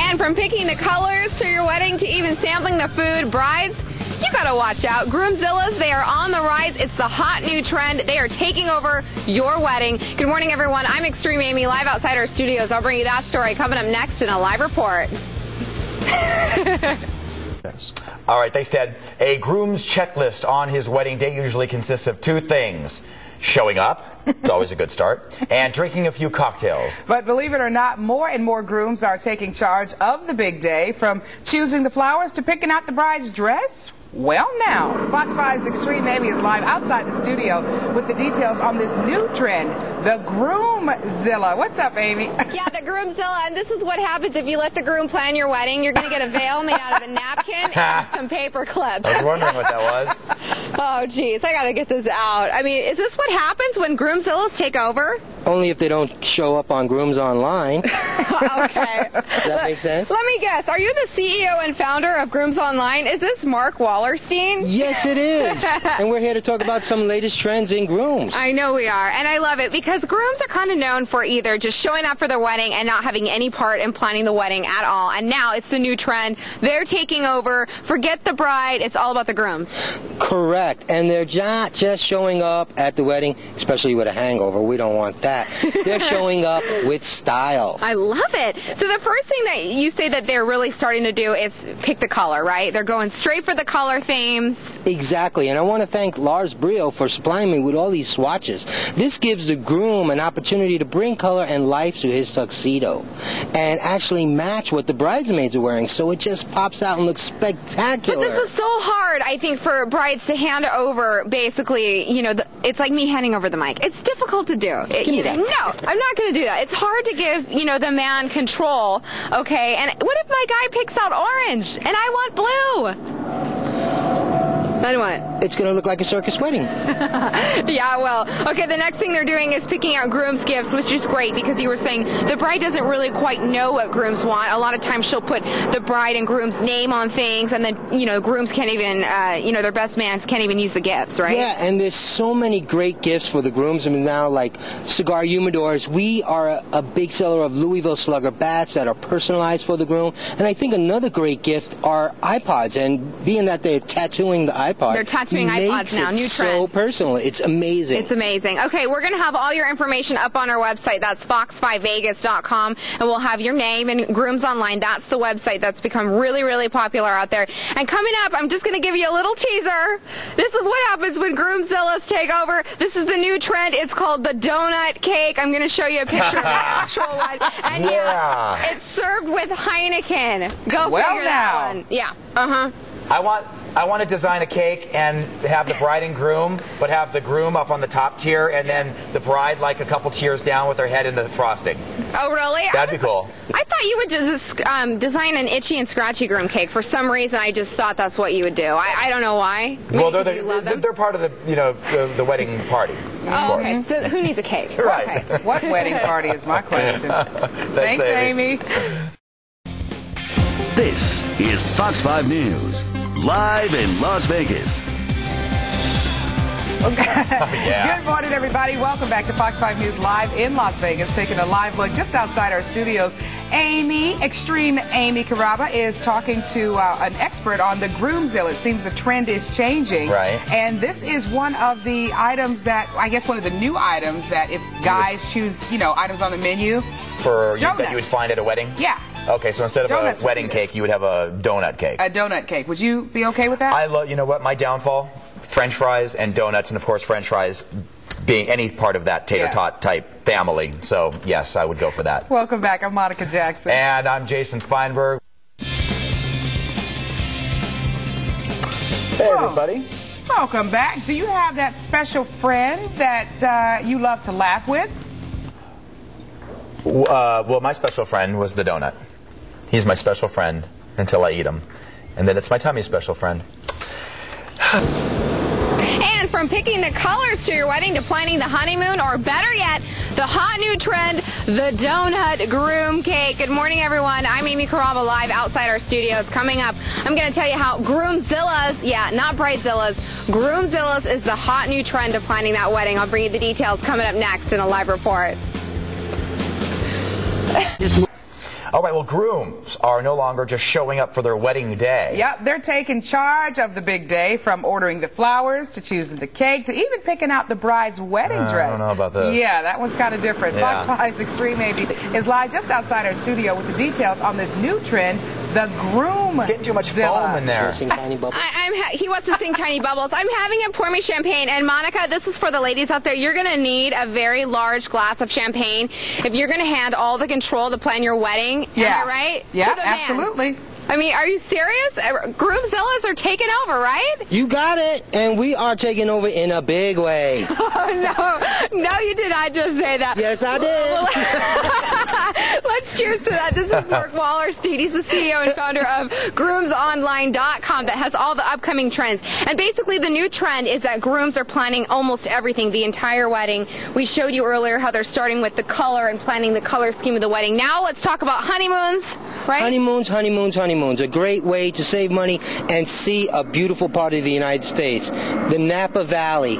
And from picking the colors to your wedding to even sampling the food, brides, you gotta watch out. Groomzillas, they are on the rise. It's the hot new trend. They are taking over your wedding. Good morning, everyone. I'm Extreme Amy, live outside our studios. I'll bring you that story coming up next in a live report. All right, thanks, Ted. A groom's checklist on his wedding day usually consists of two things: showing up, it's always a good start, and drinking a few cocktails. But believe it or not, more and more grooms are taking charge of the big day, from choosing the flowers to picking out the bride's dress. Well, now, Fox 5's Extreme Amy is live outside the studio with the details on this new trend, the Groomzilla. What's up, Amy? Yeah, the Groomzilla, and this is what happens if you let the groom plan your wedding. You're going to get a veil made out of a napkin and some paper clips. I was wondering what that was. Oh, geez, I got to get this out. I mean, is this what happens when Groomzillas take over? Only if they don't show up on GroomsOnline. Okay. Does that make sense? Let me guess. Are you the CEO and founder of GroomsOnline? Is this Mark Wallerstein? Yes, it is. And we're here to talk about some latest trends in grooms. I know we are, and I love it because grooms are kind of known for either just showing up for their wedding and not having any part in planning the wedding at all. And now it's the new trend. They're taking over. Forget the bride. It's all about the grooms. Correct. And they're not just showing up at the wedding, especially with a hangover. We don't want that. They're showing up with style. I love it. So the first thing that you say that they're really starting to do is pick the color, right? They're going straight for the color themes. Exactly. And I want to thank Lars Brio for supplying me with all these swatches. This gives the groom an opportunity to bring color and life to his tuxedo and actually match what the bridesmaids are wearing, so it just pops out and looks spectacular. But this is so hard, I think, for brides to hand over, basically, you know, it's like me handing over the mic. It's difficult to do. Give me that. No, I'm not going to do that. It's hard to give, you know, the man control, okay? And what if my guy picks out orange and I want blue? Then what? It's going to look like a circus wedding. Yeah, well, okay, the next thing they're doing is picking out groom's gifts, which is great because you were saying the bride doesn't really quite know what grooms want. A lot of times she'll put the bride and groom's name on things, and then, you know, grooms can't even, you know, their best mans can't even use the gifts, right? Yeah, and there's so many great gifts for the grooms. I mean, now, like cigar humidors. We are a big seller of Louisville Slugger bats that are personalized for the groom. And I think another great gift are iPods. And being that they're tattooing the iPod, they're tattooing iPods now, new trend. So personal. It's amazing. It's amazing. Okay, we're going to have all your information up on our website. That's fox5vegas.com, and we'll have your name and GroomsOnline. That's the website that's become really, really popular out there. And coming up, I'm just going to give you a little teaser. This is what happens when Groomzillas take over. This is the new trend. It's called the donut cake. I'm going to show you a picture of the actual one. And yeah, it's served with Heineken. Go figure that one. Yeah. I want to design a cake and have the bride and groom, but have the groom up on the top tier and then the bride like a couple tiers down with her head in the frosting. Oh, really? That'd be cool. I thought you would just design an itchy and scratchy groom cake. For some reason, I just thought that's what you would do. I don't know why. Maybe well, they're part of the, you know, the wedding party. Oh, okay. So who needs a cake? Right. Okay. What wedding party is my question. Thanks, Amy. This is Fox 5 News, live in Las Vegas. Yeah. Good morning, everybody. Welcome back to Fox 5 News live in Las Vegas, taking a live look just outside our studios. Amy, Extreme Amy Carrabba, is talking to an expert on the Groomzilla. It seems the trend is changing. Right. And this is one of the items that, I guess one of the new items that if guys choose, you know, items on the menu. That you would find at a wedding? Yeah. Okay, so instead of a wedding cake, you would have a donut cake. A donut cake. Would you be okay with that? I love, you know what, my downfall? French fries and donuts, and of course French fries being any part of that tater-tot type family. So, yes, I would go for that. Welcome back. I'm Monica Jackson. And I'm Jason Feinberg. Hey, everybody. Welcome back. Do you have that special friend that you love to laugh with? Well, my special friend was the donut. He's my special friend until I eat him. And then it's my tummy special friend. And from picking the colors to your wedding to planning the honeymoon, or better yet, the hot new trend, the donut groom cake. Good morning, everyone. I'm Amy Carrabba, live outside our studios. Coming up, I'm going to tell you how Groomzillas, yeah, not Bridezillas, Groomzillas is the hot new trend to planning that wedding. I'll bring you the details coming up next in a live report. All right, well, grooms are no longer just showing up for their wedding day. Yep, they're taking charge of the big day, from ordering the flowers to choosing the cake to even picking out the bride's wedding dress. I don't know about this. Yeah, that one's kind of different. Yeah. Fox 5's Extreme Maybe is live just outside our studio with the details on this new trend, the Groomzilla. It's getting too much foam in there. He wants to sing Tiny Bubbles. I'm having him pour me champagne. And Monica, this is for the ladies out there. You're going to need a very large glass of champagne if you're going to hand all the control to plan your wedding. Yeah. Am I right? Yeah, To the man. absolutely. I mean, are you serious? Groomzillas are taking over, right? You got it, and we are taking over in a big way. Oh, no, you did not just say that. Yes, I did. Well, let's cheers to that. This is Mark Wallerstein. He's the CEO and founder of groomsonline.com that has all the upcoming trends. And basically, the new trend is that grooms are planning almost everything, the entire wedding. We showed you earlier how they're starting with the color and planning the color scheme of the wedding. Now let's talk about honeymoons, right? Honeymoons. A great way to save money and see a beautiful part of the United States. The Napa Valley.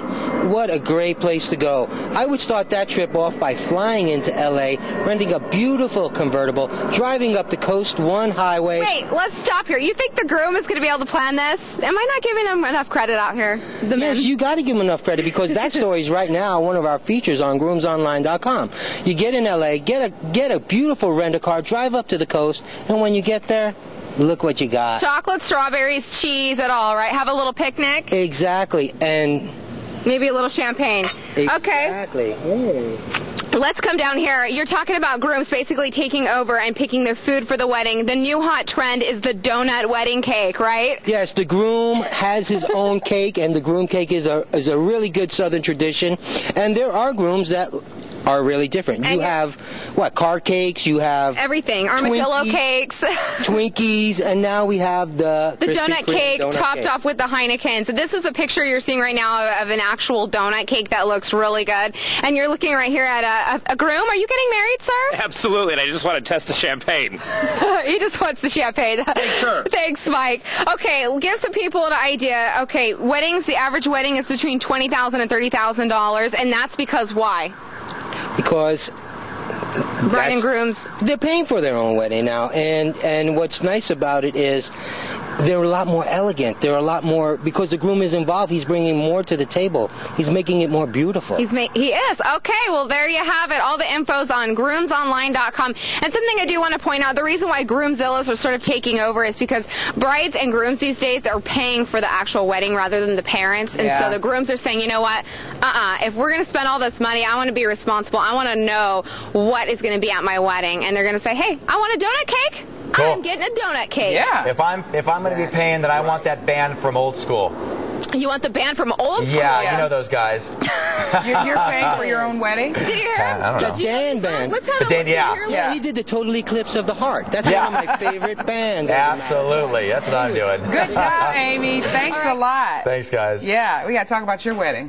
What a great place to go. I would start that trip off by flying into LA, renting a beautiful convertible, driving up the Coast 1 highway. Wait, let's stop here. You think the groom is going to be able to plan this? Am I not giving him enough credit out here? The men? Yes, you got to give him enough credit, because that story is right now one of our features on groomsonline.com. You get in LA, get a beautiful rent-a-car, drive up to the coast, and when you get there, look what you got. Chocolate, strawberries, cheese, it all, right? Have a little picnic. Exactly, and Maybe a little champagne. exactly. Okay. Let's come down here. You're talking about grooms basically taking over and picking their food for the wedding. The new hot trend is the donut wedding cake, right? Yes, the groom has his own cake, and the groom cake is a really good Southern tradition. And there are grooms that are really different. You have, card cakes, you have everything, armadillo cakes, Twinkies, and now we have the donut cake topped off with the Heineken. So this is a picture you're seeing right now of an actual donut cake that looks really good. And you're looking right here at a groom. Are you getting married, sir? Absolutely, and I just want to test the champagne. He just wants the champagne. Sure. Thanks, Mike. Okay, give some people an idea. Okay, weddings, the average wedding is between $20,000 and $30,000, and that's because why? Because bride and grooms, they're paying for their own wedding now, and what's nice about it is they're a lot more elegant. They're a lot more, because the groom is involved. He's bringing more to the table. He's making it more beautiful. He is. Okay, well, there you have it. All the info's on groomsonline.com. And something I do want to point out, the reason why Groomzillas are sort of taking over is because brides and grooms these days are paying for the actual wedding rather than the parents. And so the grooms are saying, you know what, if we're going to spend all this money, I want to be responsible. I want to know what is going to be at my wedding. And they're going to say, hey, I want a donut cake. Cool. I'm getting a donut cake. Yeah. If I'm going to be paying, then I want that band from Old School. You want the band from Old School? Yeah, you know those guys. You're paying for your own wedding? Did you hear him? I don't know. The Dan Band. Let's have The Dan, yeah. Yeah. He did the Total Eclipse of the Heart. That's one of my favorite bands. Absolutely. That's what I'm doing. Good job, Amy. Thanks a lot. Thanks, guys. Yeah, we got to talk about your wedding.